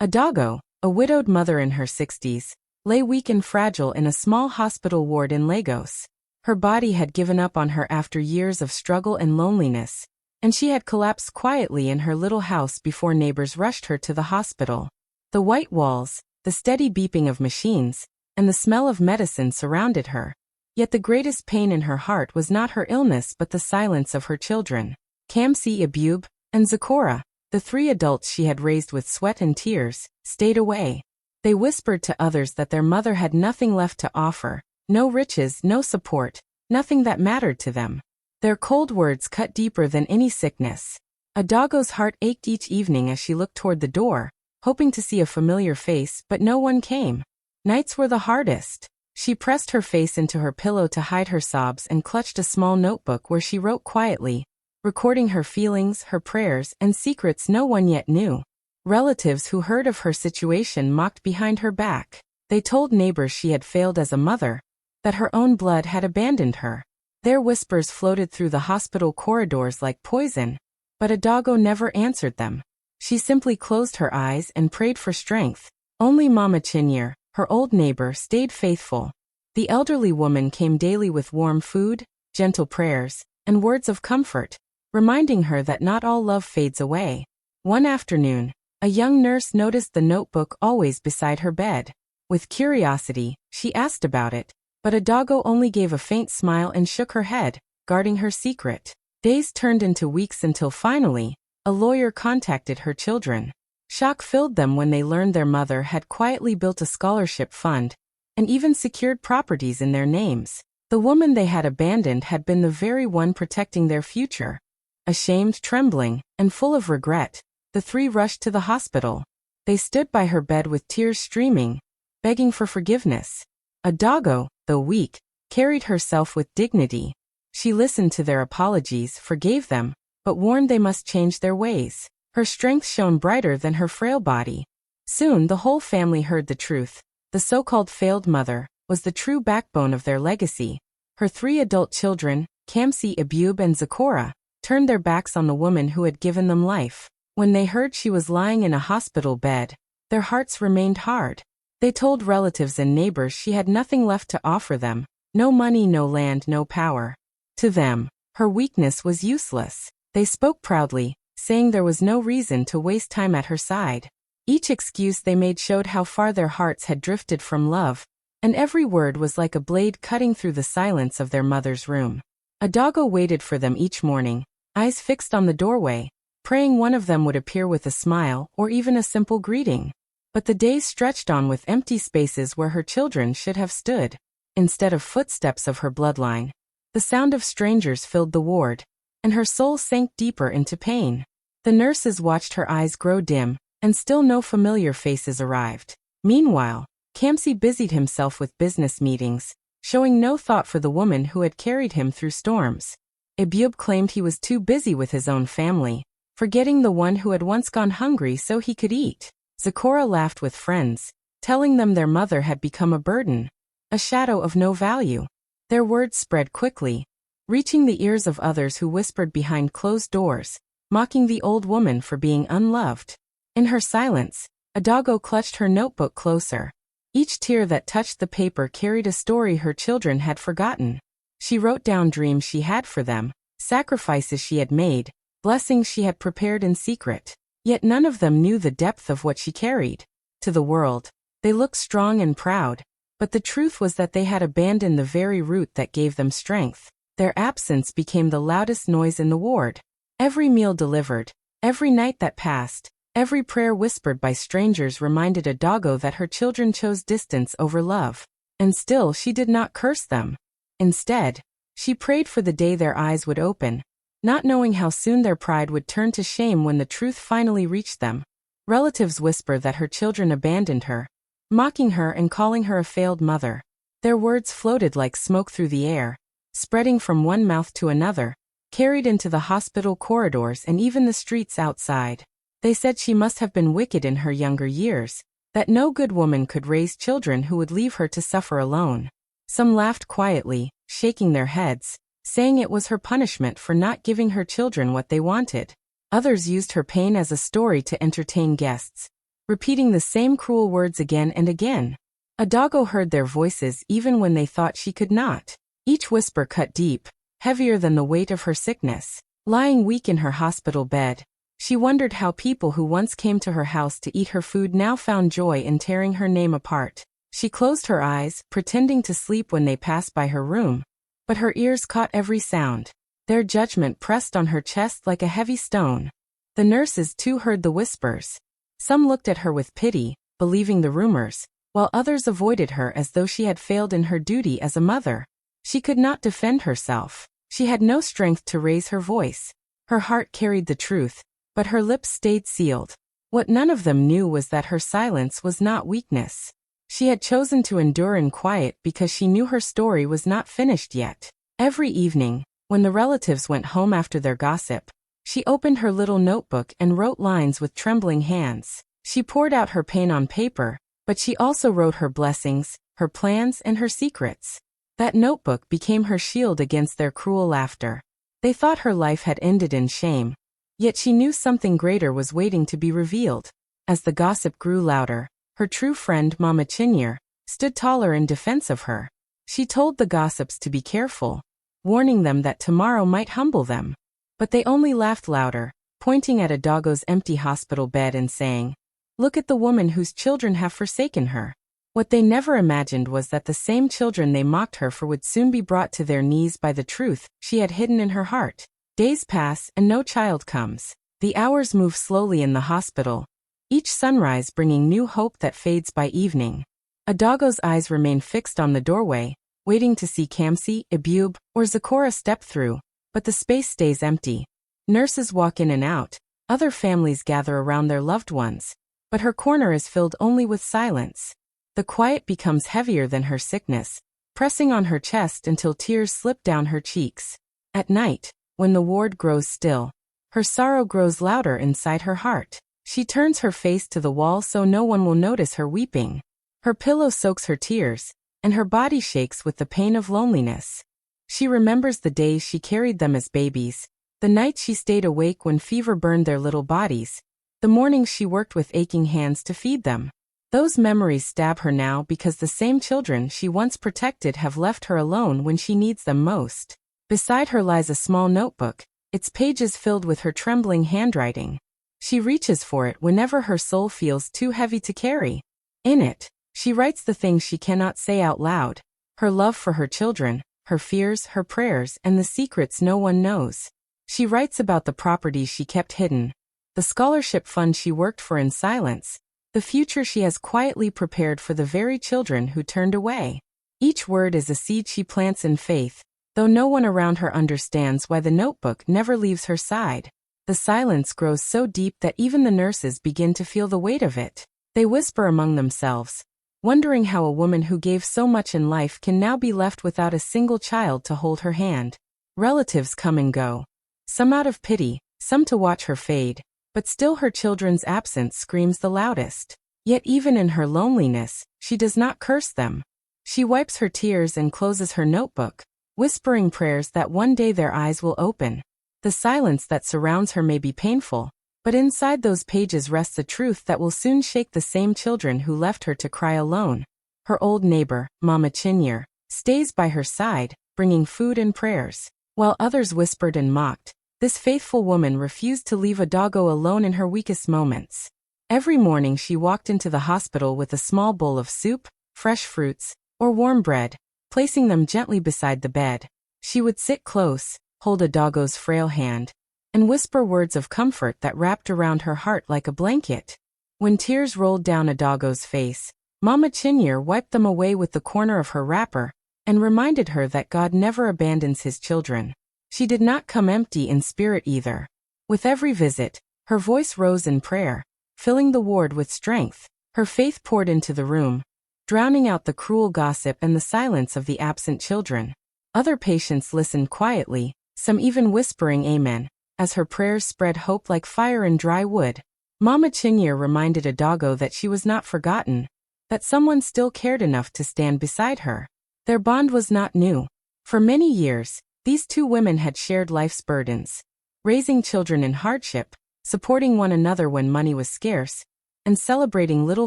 Adago, a widowed mother in her 60s, lay weak and fragile in a small hospital ward in Lagos. Her body had given up on her after years of struggle and loneliness, and she had collapsed quietly in her little house before neighbors rushed her to the hospital. The white walls, the steady beeping of machines, and the smell of medicine surrounded her. Yet the greatest pain in her heart was not her illness but the silence of her children. Kamsi, Abub, and Zikora, the three adults she had raised with sweat and tears, stayed away. They whispered to others that their mother had nothing left to offer, no riches, no support, nothing that mattered to them. Their cold words cut deeper than any sickness. Adago's heart ached each evening as she looked toward the door, hoping to see a familiar face, but no one came. Nights were the hardest. She pressed her face into her pillow to hide her sobs and clutched a small notebook where she wrote quietly, recording her feelings, her prayers, and secrets no one yet knew. Relatives who heard of her situation mocked behind her back. They told neighbors she had failed as a mother, that her own blood had abandoned her. Their whispers floated through the hospital corridors like poison, but Adago never answered them. She simply closed her eyes and prayed for strength. Only Mama Chinyere, her old neighbor, stayed faithful. The elderly woman came daily with warm food, gentle prayers, and words of comfort, reminding her that not all love fades away. One afternoon, a young nurse noticed the notebook always beside her bed. With curiosity, she asked about it, but Adago only gave a faint smile and shook her head, guarding her secret. Days turned into weeks until finally, a lawyer contacted her children. Shock filled them when they learned their mother had quietly built a scholarship fund, and even secured properties in their names. The woman they had abandoned had been the very one protecting their future. Ashamed, trembling, and full of regret, the three rushed to the hospital. They stood by her bed with tears streaming, begging for forgiveness. Adago, though weak, carried herself with dignity. She listened to their apologies, forgave them, but warned they must change their ways. Her strength shone brighter than her frail body. Soon the whole family heard the truth. The so-called failed mother was the true backbone of their legacy. Her three adult children, Kamsi, Abub, and Zikora, turned their backs on the woman who had given them life. When they heard she was lying in a hospital bed, their hearts remained hard. They told relatives and neighbors she had nothing left to offer them, no money, no land, no power. To them, her weakness was useless. They spoke proudly, saying there was no reason to waste time at her side. Each excuse they made showed how far their hearts had drifted from love, and every word was like a blade cutting through the silence of their mother's room. Adago waited for them each morning, eyes fixed on the doorway, praying one of them would appear with a smile or even a simple greeting. But the days stretched on with empty spaces where her children should have stood. Instead of footsteps of her bloodline, the sound of strangers filled the ward, and her soul sank deeper into pain. The nurses watched her eyes grow dim, and still no familiar faces arrived. Meanwhile, Kamsi busied himself with business meetings, showing no thought for the woman who had carried him through storms. Abub claimed he was too busy with his own family, forgetting the one who had once gone hungry so he could eat. Zikora laughed with friends, telling them their mother had become a burden, a shadow of no value. Their words spread quickly, reaching the ears of others who whispered behind closed doors, mocking the old woman for being unloved. In her silence, Adago clutched her notebook closer. Each tear that touched the paper carried a story her children had forgotten. She wrote down dreams she had for them, sacrifices she had made, blessings she had prepared in secret. Yet none of them knew the depth of what she carried. To the world, they looked strong and proud, but the truth was that they had abandoned the very root that gave them strength. Their absence became the loudest noise in the ward. Every meal delivered, every night that passed, every prayer whispered by strangers reminded Adago that her children chose distance over love. And still she did not curse them. Instead, she prayed for the day their eyes would open, not knowing how soon their pride would turn to shame when the truth finally reached them. Relatives whispered that her children abandoned her, mocking her and calling her a failed mother. Their words floated like smoke through the air, spreading from one mouth to another, carried into the hospital corridors and even the streets outside. They said she must have been wicked in her younger years, that no good woman could raise children who would leave her to suffer alone. Some laughed quietly, shaking their heads, saying it was her punishment for not giving her children what they wanted. Others used her pain as a story to entertain guests, repeating the same cruel words again and again. Adago heard their voices even when they thought she could not. Each whisper cut deep, heavier than the weight of her sickness. Lying weak in her hospital bed, she wondered how people who once came to her house to eat her food now found joy in tearing her name apart. She closed her eyes, pretending to sleep when they passed by her room, but her ears caught every sound. Their judgment pressed on her chest like a heavy stone. The nurses too heard the whispers. Some looked at her with pity, believing the rumors, while others avoided her as though she had failed in her duty as a mother. She could not defend herself. She had no strength to raise her voice. Her heart carried the truth, but her lips stayed sealed. What none of them knew was that her silence was not weakness. She had chosen to endure in quiet because she knew her story was not finished yet. Every evening, when the relatives went home after their gossip, she opened her little notebook and wrote lines with trembling hands. She poured out her pain on paper, but she also wrote her blessings, her plans, and her secrets. That notebook became her shield against their cruel laughter. They thought her life had ended in shame, yet she knew something greater was waiting to be revealed. As the gossip grew louder, her true friend Mama Chinyere stood taller in defense of her. She told the gossips to be careful, warning them that tomorrow might humble them. But they only laughed louder, pointing at Adago's empty hospital bed and saying, "Look at the woman whose children have forsaken her." What they never imagined was that the same children they mocked her for would soon be brought to their knees by the truth she had hidden in her heart. Days pass and no child comes. The hours move slowly in the hospital, each sunrise bringing new hope that fades by evening. Adago's eyes remain fixed on the doorway, waiting to see Kamsi, Ibube, or Zikora step through, but the space stays empty. Nurses walk in and out, other families gather around their loved ones, but her corner is filled only with silence. The quiet becomes heavier than her sickness, pressing on her chest until tears slip down her cheeks. At night, when the ward grows still, her sorrow grows louder inside her heart. She turns her face to the wall so no one will notice her weeping. Her pillow soaks her tears, and her body shakes with the pain of loneliness. She remembers the days she carried them as babies, the nights she stayed awake when fever burned their little bodies, the mornings she worked with aching hands to feed them. Those memories stab her now because the same children she once protected have left her alone when she needs them most. Beside her lies a small notebook, its pages filled with her trembling handwriting. She reaches for it whenever her soul feels too heavy to carry. In it, she writes the things she cannot say out loud, her love for her children, her fears, her prayers, and the secrets no one knows. She writes about the properties she kept hidden, the scholarship fund she worked for in silence, the future she has quietly prepared for the very children who turned away. Each word is a seed she plants in faith, though no one around her understands why the notebook never leaves her side. The silence grows so deep that even the nurses begin to feel the weight of it. They whisper among themselves, wondering how a woman who gave so much in life can now be left without a single child to hold her hand. Relatives come and go, some out of pity, some to watch her fade, but still her children's absence screams the loudest. Yet even in her loneliness, she does not curse them. She wipes her tears and closes her notebook, whispering prayers that one day their eyes will open. The silence that surrounds her may be painful, but inside those pages rests a truth that will soon shake the same children who left her to cry alone. Her old neighbor, Mama Chinyere, stays by her side, bringing food and prayers. While others whispered and mocked, this faithful woman refused to leave Adago alone in her weakest moments. Every morning she walked into the hospital with a small bowl of soup, fresh fruits, or warm bread, placing them gently beside the bed. She would sit close, hold Adago's frail hand, and whisper words of comfort that wrapped around her heart like a blanket. When tears rolled down Adago's face, Mama Chinyere wiped them away with the corner of her wrapper, and reminded her that God never abandons his children. She did not come empty in spirit either. With every visit, her voice rose in prayer, filling the ward with strength. Her faith poured into the room, drowning out the cruel gossip and the silence of the absent children. Other patients listened quietly, some even whispering amen, as her prayers spread hope like fire in dry wood. Mama Chinyere reminded Adago that she was not forgotten, that someone still cared enough to stand beside her. Their bond was not new. For many years, these two women had shared life's burdens, raising children in hardship, supporting one another when money was scarce, and celebrating little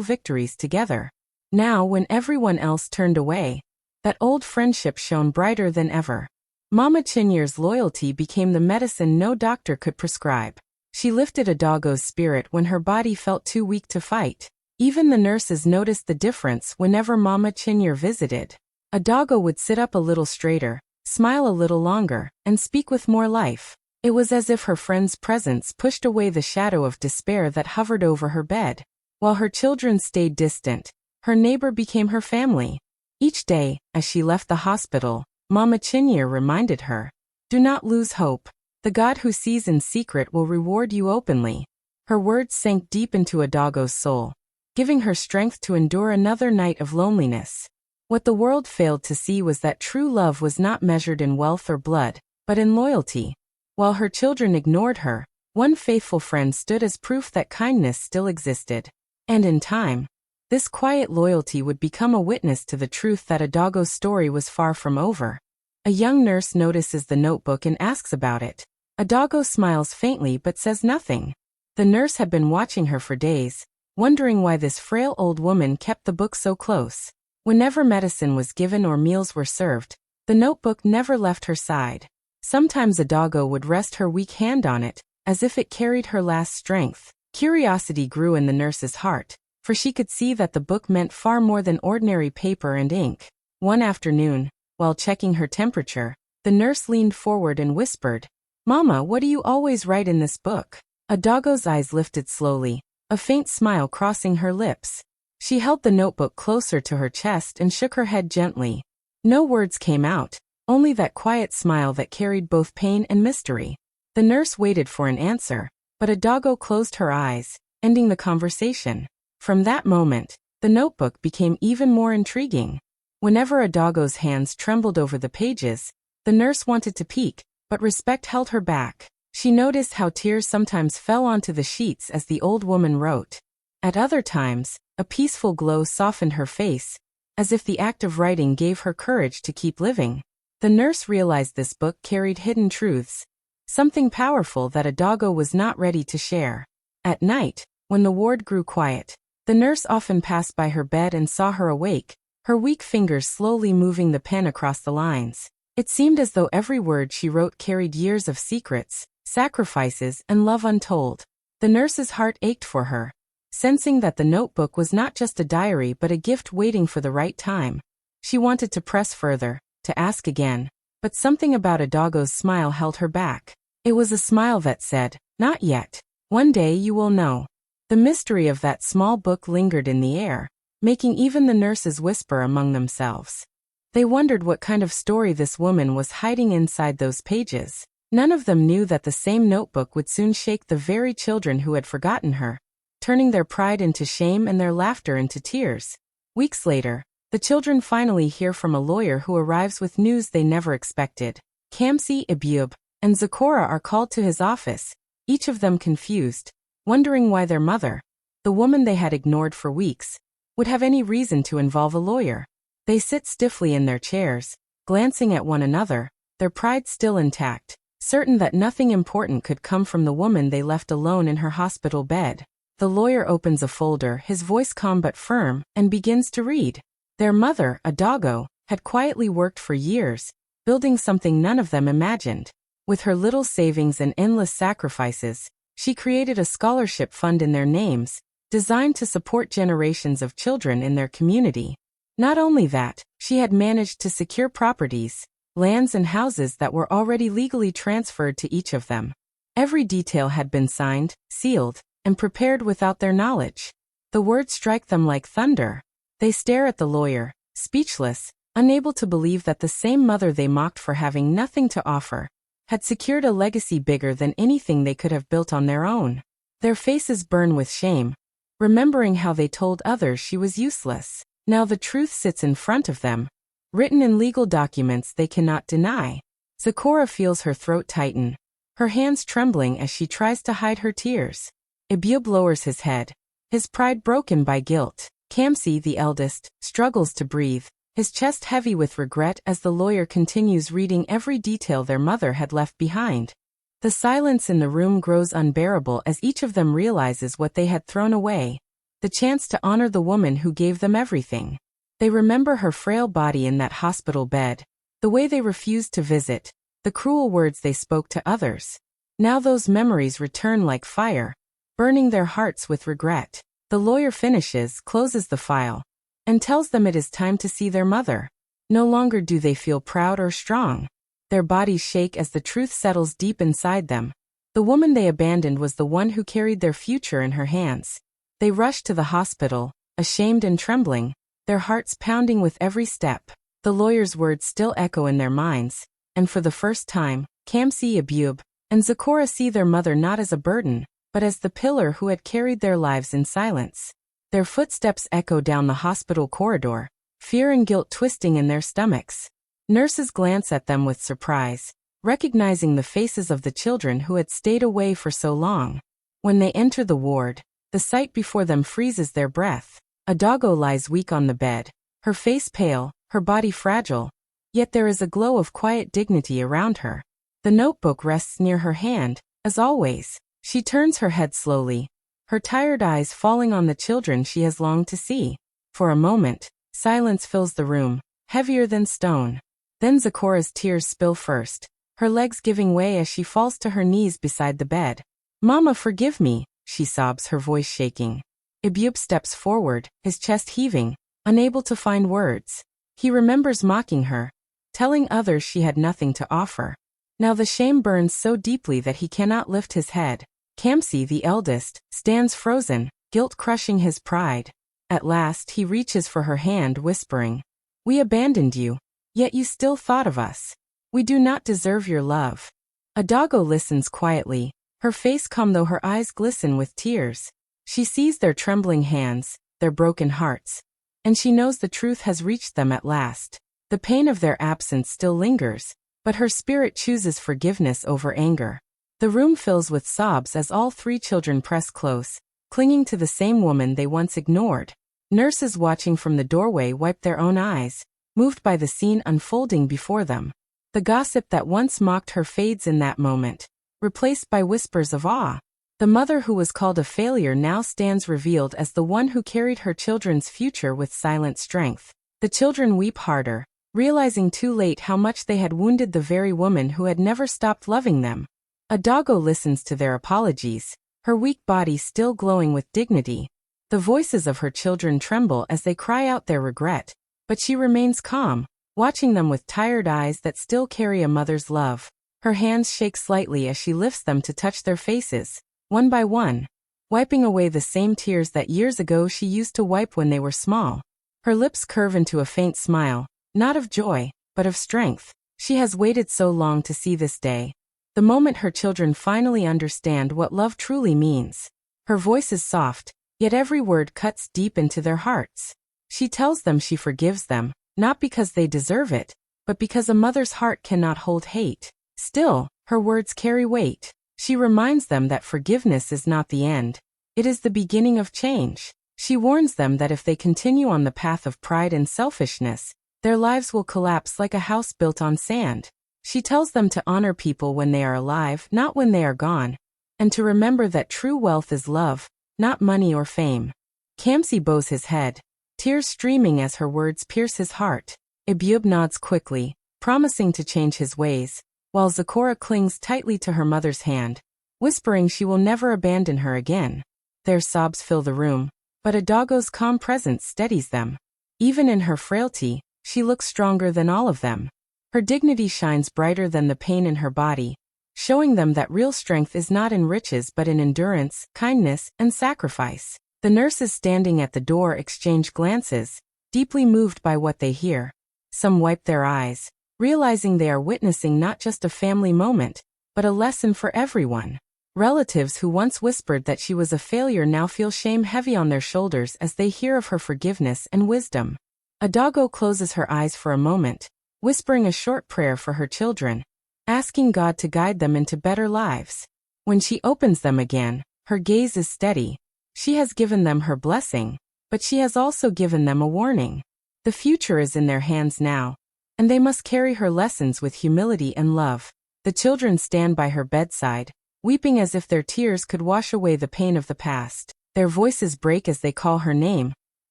victories together. Now, when everyone else turned away, that old friendship shone brighter than ever. Mama Chinyer's loyalty became the medicine no doctor could prescribe. She lifted Adago's spirit when her body felt too weak to fight. Even the nurses noticed the difference whenever Mama Chinyer visited. Adago would sit up a little straighter, smile a little longer, and speak with more life. It was as if her friend's presence pushed away the shadow of despair that hovered over her bed. While her children stayed distant, her neighbor became her family. Each day, as she left the hospital, Mama Chinyer reminded her, "Do not lose hope. The God who sees in secret will reward you openly." Her words sank deep into Adago's soul, giving her strength to endure another night of loneliness. What the world failed to see was that true love was not measured in wealth or blood, but in loyalty. While her children ignored her, one faithful friend stood as proof that kindness still existed. And in time, this quiet loyalty would become a witness to the truth that Adago's story was far from over. A young nurse notices the notebook and asks about it. Adago smiles faintly but says nothing. The nurse had been watching her for days, wondering why this frail old woman kept the book so close. Whenever medicine was given or meals were served, the notebook never left her side. Sometimes Adago would rest her weak hand on it, as if it carried her last strength. Curiosity grew in the nurse's heart, for she could see that the book meant far more than ordinary paper and ink. One afternoon, while checking her temperature, the nurse leaned forward and whispered, "Mama, what do you always write in this book?" Adago's eyes lifted slowly, a faint smile crossing her lips. She held the notebook closer to her chest and shook her head gently. No words came out, only that quiet smile that carried both pain and mystery. The nurse waited for an answer, but Adago closed her eyes, ending the conversation. From that moment, the notebook became even more intriguing. Whenever Adago's hands trembled over the pages, the nurse wanted to peek, but respect held her back. She noticed how tears sometimes fell onto the sheets as the old woman wrote. At other times, a peaceful glow softened her face, as if the act of writing gave her courage to keep living. The nurse realized this book carried hidden truths, something powerful that Adago was not ready to share. At night, when the ward grew quiet, the nurse often passed by her bed and saw her awake, her weak fingers slowly moving the pen across the lines. It seemed as though every word she wrote carried years of secrets, sacrifices, and love untold. The nurse's heart ached for her, sensing that the notebook was not just a diary but a gift waiting for the right time. She wanted to press further, to ask again, but something about Adago's smile held her back. It was a smile that said, "Not yet. One day you will know." The mystery of that small book lingered in the air, making even the nurses whisper among themselves. They wondered what kind of story this woman was hiding inside those pages. None of them knew that the same notebook would soon shake the very children who had forgotten her, turning their pride into shame and their laughter into tears. Weeks later, the children finally hear from a lawyer who arrives with news they never expected. Kamsi, Ibyub, and Zakora are called to his office, each of them confused, wondering why their mother, the woman they had ignored for weeks, would have any reason to involve a lawyer. They sit stiffly in their chairs, glancing at one another, their pride still intact, certain that nothing important could come from the woman they left alone in her hospital bed. The lawyer opens a folder, his voice calm but firm, and begins to read. Their mother, Adago, had quietly worked for years, building something none of them imagined. With her little savings and endless sacrifices, she created a scholarship fund in their names, designed to support generations of children in their community. Not only that, she had managed to secure properties, lands and houses that were already legally transferred to each of them. Every detail had been signed, sealed, and prepared without their knowledge. The words strike them like thunder. They stare at the lawyer, speechless, unable to believe that the same mother they mocked for having nothing to offer had secured a legacy bigger than anything they could have built on their own. Their faces burn with shame, remembering how they told others she was useless. Now the truth sits in front of them, written in legal documents they cannot deny. Zakora feels her throat tighten, her hands trembling as she tries to hide her tears. Ibyub lowers his head, his pride broken by guilt. Kamsi, the eldest, struggles to breathe, his chest heavy with regret as the lawyer continues reading every detail their mother had left behind. The silence in the room grows unbearable as each of them realizes what they had thrown away. the chance to honor the woman who gave them everything. They remember her frail body in that hospital bed, the way they refused to visit, the cruel words they spoke to others. Now those memories return like fire, burning their hearts with regret. The lawyer finishes, closes the file, and tells them it is time to see their mother. No longer do they feel proud or strong. Their bodies shake as the truth settles deep inside them. The woman they abandoned was the one who carried their future in her hands. They rush to the hospital, ashamed and trembling, their hearts pounding with every step. The lawyer's words still echo in their minds, and for the first time, Kamsi, Abub, and Zipporah see their mother not as a burden, but as the pillar who had carried their lives in silence. Their footsteps echo down the hospital corridor, fear and guilt twisting in their stomachs. Nurses glance at them with surprise, recognizing the faces of the children who had stayed away for so long. When they enter the ward, the sight before them freezes their breath. A doggo lies weak on the bed, her face pale, her body fragile, yet there is a glow of quiet dignity around her. The notebook rests near her hand, as always. She turns her head slowly, her tired eyes falling on the children she has longed to see. For a moment, silence fills the room, heavier than stone. Then Zipporah's tears spill first, her legs giving way as she falls to her knees beside the bed. "Mama, forgive me," she sobs, her voice shaking. Abub steps forward, his chest heaving, unable to find words. He remembers mocking her, telling others she had nothing to offer. Now the shame burns so deeply that he cannot lift his head. Kamsi, the eldest, stands frozen, guilt crushing his pride. At last he reaches for her hand, whispering, "We abandoned you, yet you still thought of us. We do not deserve your love." Adago listens quietly, her face calm though her eyes glisten with tears. She sees their trembling hands, their broken hearts, and she knows the truth has reached them at last. The pain of their absence still lingers, but her spirit chooses forgiveness over anger. The room fills with sobs as all three children press close, clinging to the same woman they once ignored. Nurses watching from the doorway wipe their own eyes, moved by the scene unfolding before them. The gossip that once mocked her fades in that moment, replaced by whispers of awe. The mother who was called a failure now stands revealed as the one who carried her children's future with silent strength. The children weep harder, realizing too late how much they had wounded the very woman who had never stopped loving them. Adago listens to their apologies, her weak body still glowing with dignity. The voices of her children tremble as they cry out their regret, but she remains calm, watching them with tired eyes that still carry a mother's love. Her hands shake slightly as she lifts them to touch their faces, one by one, wiping away the same tears that years ago she used to wipe when they were small. Her lips curve into a faint smile, not of joy, but of strength. She has waited so long to see this day, the moment her children finally understand what love truly means. Her voice is soft, yet every word cuts deep into their hearts. She tells them she forgives them, not because they deserve it, but because a mother's heart cannot hold hate. Still, her words carry weight. She reminds them that forgiveness is not the end. It is the beginning of change. She warns them that if they continue on the path of pride and selfishness, their lives will collapse like a house built on sand. She tells them to honor people when they are alive, not when they are gone, and to remember that true wealth is love, not money or fame. Kamsi bows his head, tears streaming as her words pierce his heart. Abub nods quickly, promising to change his ways, while Zipporah clings tightly to her mother's hand, whispering she will never abandon her again. Their sobs fill the room, but Adago's calm presence steadies them. Even in her frailty, she looks stronger than all of them. Her dignity shines brighter than the pain in her body, showing them that real strength is not in riches but in endurance, kindness, and sacrifice. The nurses standing at the door exchange glances, deeply moved by what they hear. Some wipe their eyes, realizing they are witnessing not just a family moment, but a lesson for everyone. Relatives who once whispered that she was a failure now feel shame heavy on their shoulders as they hear of her forgiveness and wisdom. Adago closes her eyes for a moment, whispering a short prayer for her children, asking God to guide them into better lives. When she opens them again, her gaze is steady. She has given them her blessing, but she has also given them a warning. The future is in their hands now, and they must carry her lessons with humility and love. The children stand by her bedside, weeping as if their tears could wash away the pain of the past. Their voices break as they call her name,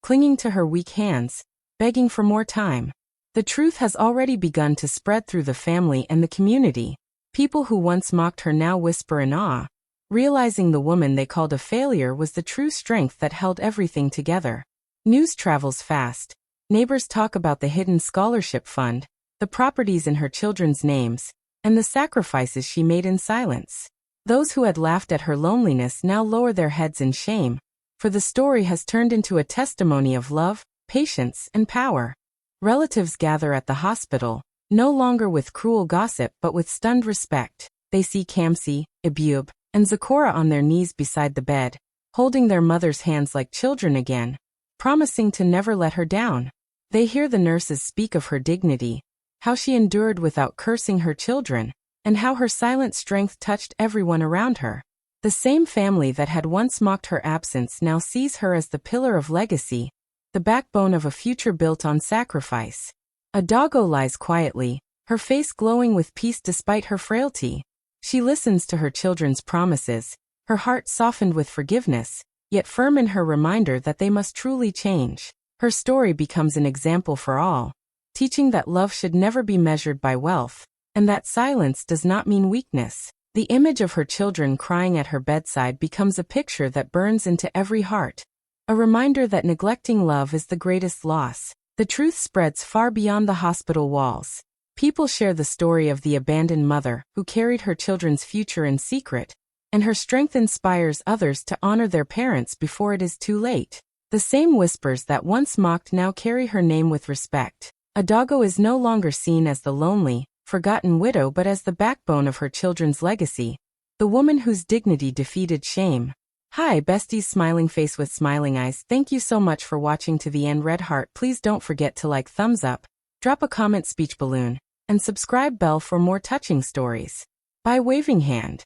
clinging to her weak hands, begging for more time. The truth has already begun to spread through the family and the community. People who once mocked her now whisper in awe, realizing the woman they called a failure was the true strength that held everything together. News travels fast. Neighbors talk about the hidden scholarship fund, the properties in her children's names, and the sacrifices she made in silence. Those who had laughed at her loneliness now lower their heads in shame, for the story has turned into a testimony of love, patience, and power. Relatives gather at the hospital, no longer with cruel gossip but with stunned respect. They see Kamsi, Ibub, and Zikora on their knees beside the bed, holding their mother's hands like children again, promising to never let her down. They hear the nurses speak of her dignity, how she endured without cursing her children, and how her silent strength touched everyone around her. The same family that had once mocked her absence now sees her as the pillar of legacy, the backbone of a future built on sacrifice. Adago lies quietly, her face glowing with peace despite her frailty. She listens to her children's promises, her heart softened with forgiveness, yet firm in her reminder that they must truly change. Her story becomes an example for all, teaching that love should never be measured by wealth, and that silence does not mean weakness. The image of her children crying at her bedside becomes a picture that burns into every heart, a reminder that neglecting love is the greatest loss. The truth spreads far beyond the hospital walls. People share the story of the abandoned mother who carried her children's future in secret, and her strength inspires others to honor their parents before it is too late. The same whispers that once mocked now carry her name with respect. Adago is no longer seen as the lonely, forgotten widow but as the backbone of her children's legacy, the woman whose dignity defeated shame. Hi besties, smiling face with smiling eyes. Thank you so much for watching to the end. Red heart, please don't forget to like, thumbs up, drop a comment, speech balloon, and subscribe bell for more touching stories. By waving hand.